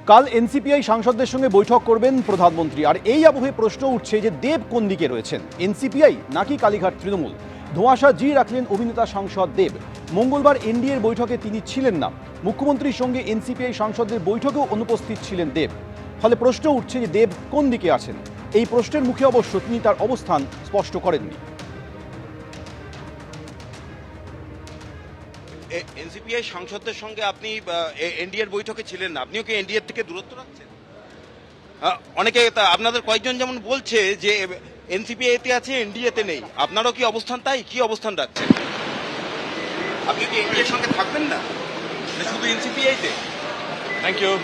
কাল এনসিপিআই সাংসদদের সঙ্গে বৈঠক করবেন প্রধানমন্ত্রী, আর এই আবহে প্রশ্ন উঠছে যে দেব কোন দিকে রয়েছেন, এনসিপিআই নাকি কালীঘাট তৃণমূল। ধোঁয়াশা জি রাখলেন অভিনেতা সাংসদ দেব। মঙ্গলবার এনডিএর বৈঠকে তিনি ছিলেন না। মুখ্যমন্ত্রীর সঙ্গে এনসিপিআই সাংসদদের বৈঠকেও অনুপস্থিত ছিলেন দেব। ফলে প্রশ্ন উঠছে যে দেব কোন দিকে আছেন। এই প্রশ্নের মুখে অবশ্য তিনি তার অবস্থান স্পষ্ট করেননি। এনসিপিআই সাংসদদের সঙ্গে আপনি এনডিএর বৈঠকে ছিলেন না, আপনিও কি এনডিএর থেকে দূরত্ব রাখছেন? অনেকে আপনাদের কয়েকজন যেমন বলছে যে এনসিপিআইতে আছে, এনডিএতে নেই, আপনারও কি অবস্থান তাই? কি অবস্থান রাখছেন? আপনি কি এনডিএর সঙ্গে থাকবেন না, শুধু এনসিপিআইতে? Thank you.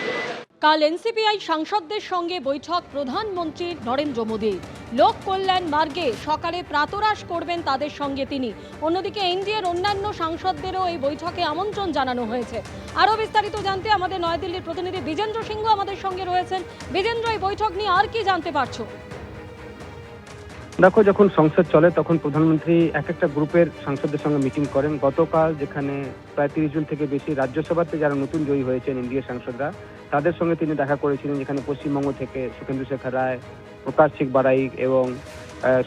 কাল এনসিপিআই সাংসদদের সঙ্গে বৈঠক প্রধানমন্ত্রী নরেন্দ্র মোদী। লোক কল্যাণ মার্গে সকালে প্রাতরাশ করবেন তাদের সঙ্গে তিনি। অন্যদিকে এনডিএর অন্যান্য সাংসদদেরও এই বৈঠকে আমন্ত্রণ জানানো হয়েছে। আরও বিস্তারিত জানতে আমাদের নয়াদিল্লির প্রতিনিধি বিজেন্দ্র সিংহ আমাদের সঙ্গে রয়েছেন। বিজেন্দ্র, এই বৈঠক নিয়ে আর কি জানতে পারছো? দেখো, যখন সংসদ চলে তখন প্রধানমন্ত্রী এক একটা গ্রুপের সাংসদদের সঙ্গে মিটিং করেন। গতকাল যেখানে প্রায় 30 জন থেকে বেশি রাজ্যসভাতে যারা নতুন জয়ী হয়েছেন এনডিএ সাংসদরা, তাদের সঙ্গে তিনি দেখা করেছিলেন। যেখানে পশ্চিমবঙ্গ থেকে সুখেন্দু শেখর রায়, প্রকাশ সিং বারাইক এবং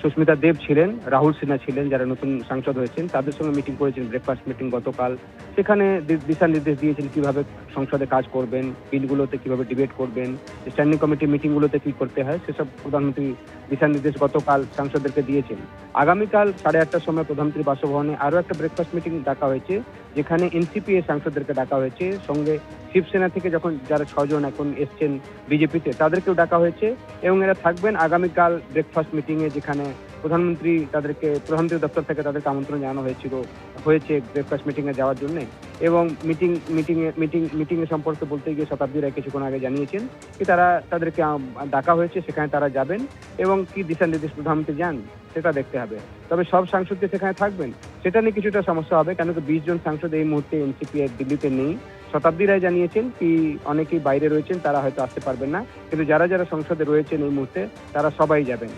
সুস্মিতা দেব ছিলেন, রাহুল সিনহা ছিলেন, যারা নতুন সাংসদ হয়েছেন, তাদের সঙ্গে মিটিং করেছেন, ব্রেকফাস্ট মিটিং গতকাল। সেখানে দিশা নির্দেশ দিয়েছেন কিভাবে সংসদে কাজ করবেন, বিলগুলোতে কিভাবে ডিবেট করবেন, স্ট্যান্ডিং কমিটি মিটিংগুলোতে কি করতে হয়, সেসব প্রধানমন্ত্রী দিশা নির্দেশ গতকাল সাংসদদেরকে দিয়েছেন। আগামীকাল 8:30টার সময় প্রধানমন্ত্রী বাসভবনে আরও একটা ব্রেকফাস্ট মিটিং ডাকা হয়েছে, যেখানে এনসিপিএ সাংসদদেরকে ডাকা হয়েছে। সঙ্গে শিবসেনা থেকে যখন যারা 6 জন এখন এসছেন বিজেপিতে, তাদেরকেও ডাকা হয়েছে এবং এরা থাকবেন আগামীকাল ব্রেকফাস্ট মিটিংয়ে, যেখানে প্রধানমন্ত্রী দপ্তর থেকে তাদেরকে আমন্ত্রণ জানানো হয়েছে ব্রেকফাস্ট মিটিংয়ে যাওয়ার জন্য। এবং মিটিংয়ে সম্পর্কে বলতে গিয়ে শতাব্দী রায় কিছুক্ষণ আগে জানিয়েছেন কি তাদেরকে ডাকা হয়েছে, সেখানে তারা যাবেন এবং কি দিশা নির্দেশ প্রধানমন্ত্রী যান সেটা দেখতে হবে। তবে সব সাংসদকে সেখানে থাকবেন সেটা নিয়ে কিছুটা সমস্যা হবে, কেন কি 20 জন সাংসদ এই মুহূর্তে এনসিপি দিল্লিতে নেই। শতাব্দী রায় জানিয়েছেন কি অনেকেই বাইরে রয়েছেন, তারা হয়তো আসতে পারবেন না, কিন্তু যারা যারা সংসদে রয়েছেন এই মুহূর্তে তারা সবাই যাবেন।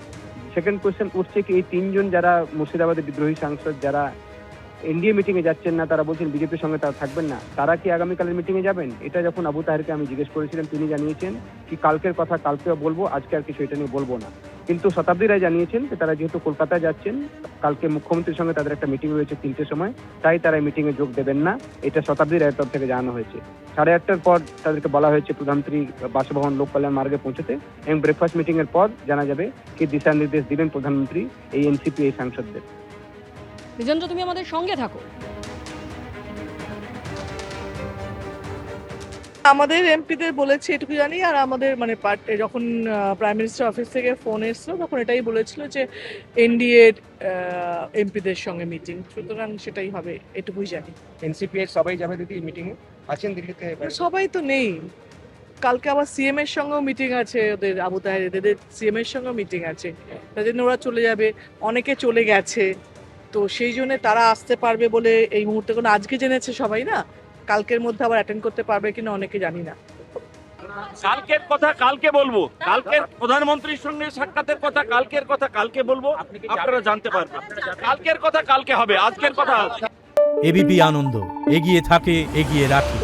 সেকেন্ড কোয়েশ্চেন উঠছে কি এই 3 জন যারা মুর্শিদাবাদের বিদ্রোহী সাংসদ যারা এনডিএ মিটিংয়ে যাচ্ছেন না, তারা বলছেন বিজেপির সঙ্গে তারা থাকবেন না, তারা কি আগামীকালের মিটিংয়ে যাবেন? এটা যখন আবু তাহেরকে আমি জিজ্ঞেস করেছিলাম, তিনি জানিয়েছেন কি কালকের কথা কালকেও বলবো, আজকে আর কিছু এটা নিয়ে বলবো না। কিন্তু শতাব্দী রায় জানিয়েছেন যে তারা যেহেতু কলকাতায় যাচ্ছেন, কালকে মুখ্যমন্ত্রীর সঙ্গে তাদের একটা মিটিং রয়েছে 3টের সময়, তাই তারা এই মিটিংয়ে যোগ দেবেন না। এটা শতাব্দী রায়ের তরফ থেকে জানানো হয়েছে। 8:30টার পর তাদেরকে বলা হয়েছে প্রধানমন্ত্রী বাসভবন লোক কল্যাণ মার্গে পৌঁছতে, এবং ব্রেকফাস্ট মিটিং এর পর জানা যাবে কি দিশা নির্দেশ দিবেন প্রধানমন্ত্রী এই এনসিপিআই সাংসদদের। বিজেন্দ্র, তুমি আমাদের সঙ্গে থাকো। আমাদের এমপিদের বলেছে এটুকু জানি, আর আমাদের মানে যখন প্রাইম মিনিস্টার অফিস থেকে ফোন এসেছিল তখন এটাই বলেছিল যে এনডিএ এমপিদের সঙ্গে মিটিং, সুতরাং সেটাই হবে, এটুকুই জানি। এনসিপিআই সবাই যাবে দিদি মিটিং এ আছেন দিল্লিতে? সবাই তো নেই, কালকে আবার সিএম এর সঙ্গেও মিটিং আছে ওদের, আবু তাহের এদের সিএম এর সঙ্গেও মিটিং আছে, তার জন্য ওরা চলে যাবে। অনেকে চলে গেছে, তো সেই জন্য তারা আসতে পারবে বলে এই মুহূর্তে কোনো, আজকে জেনেছে সবাই না, কালকের মধ্যে আবার অ্যাটেন্ড করতে পারবে কিনা অনেকে জানি না। কালকের কথা কালকে বলবো, কালকের প্রধানমন্ত্রীর সঙ্গে সাক্ষাতের কথা কালকের কথা কালকে বলবো, আপনারা জানতে পারবেন। কালকের কথা কালকে হবে, আজকের কথা। এবিপি আনন্দ, এগিয়ে থাকে, এগিয়ে রাখে।